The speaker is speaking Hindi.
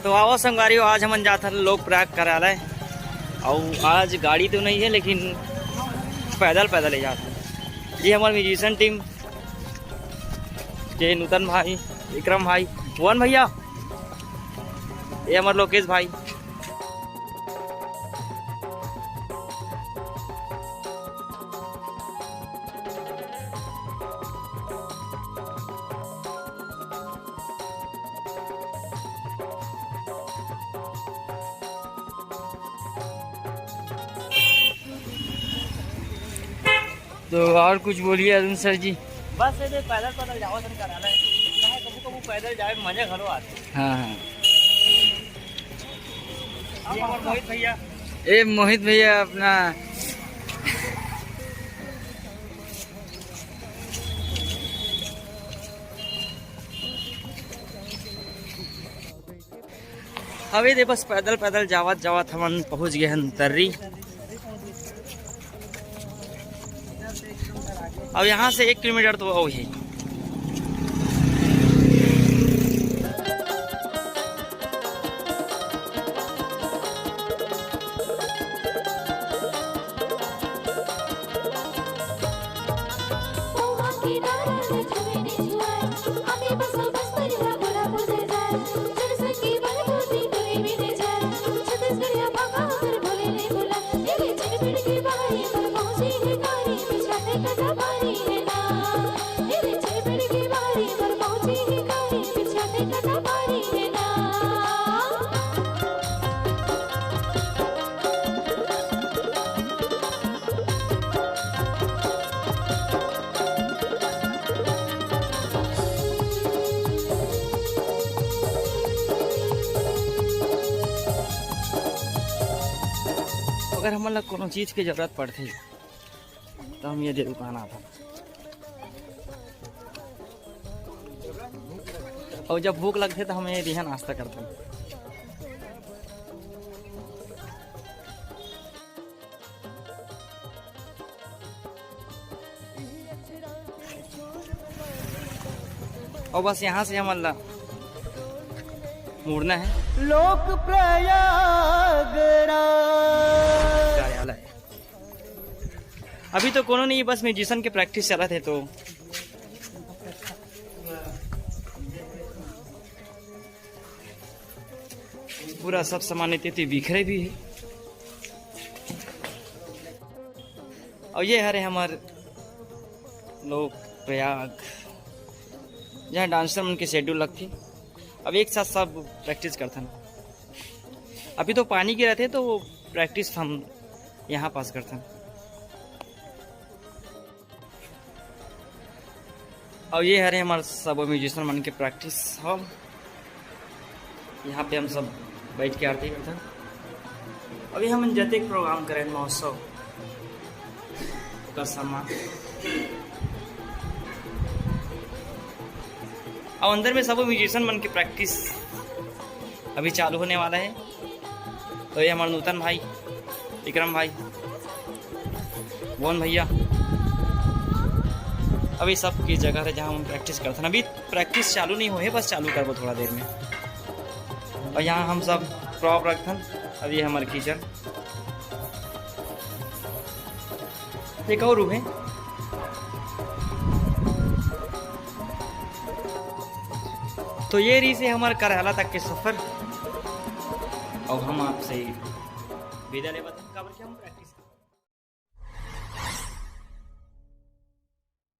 तो आओ संगवारियों, आज हम जाता लोक प्रयाग कार्यालय। और आज गाड़ी तो नहीं है लेकिन पैदल पैदल ही जाता। ये हमारी म्यूजिशियन टीम, ये नूतन भाई, विक्रम भाई, भुवन भैया, ये हमारे लोकेश भाई। तो और कुछ बोलिए अरुण सर जी। बस ये पैदल पैदल जाओ सन कार्यालय, कभी कभी पैदल जाए मजे घरों आते। हाँ हाँ। मोहित भैया, ए मोहित भैया अपना अभी दे बस पैदल पैदल जावत जावत हम पहुंच गए हैं तर्री। अब यहाँ से 1 किलोमीटर तो वो है। अगर हमारा कोनो चीज की जरूरत पड़ती तो हम ये दुकान आता। और जब भूख लगती तो हम ये दिहा नाश्ता करते हैं। और बस यहाँ से हमारा मुड़ना है लोक प्रयाग कार्यालय। अभी तो कोनो नहीं, बस म्यूजिशियन के प्रैक्टिस चला थे तो पूरा सब सामान इतने बिखरे भी है। और ये हरे हमारे लोक प्रयाग, जहाँ डांसर उनकी शेड्यूल लगती। अब एक साथ सब प्रैक्टिस करते हैं। अभी तो पानी गिरा थे तो प्रैक्टिस हम यहाँ पास करते हैं। और ये हरे हमारे सब म्यूजिशियन मन के प्रैक्टिस हॉल, यहाँ पे हम सब बैठ के आरती करते हैं। अभी हम जते प्रोग्राम करें महोत्सव का सम्मान। और अंदर में सब म्यूजिशियन बन के प्रैक्टिस अभी चालू होने वाला है। तो ये हमारे नूतन भाई, विक्रम भाई, भुवन भैया, अभी सब की जगह है जहाँ हम प्रैक्टिस करते हैं। अभी प्रैक्टिस चालू नहीं हुए, बस चालू करबो थोड़ा देर में। और यहाँ हम सब प्रॉप रखते हैं। अब ये हमारे किचन, एक और रूम है। तो ये रही से हमारे कार्यालय तक के सफर। और हम आपसे विदा ले बताएं, हम प्रैक्टिस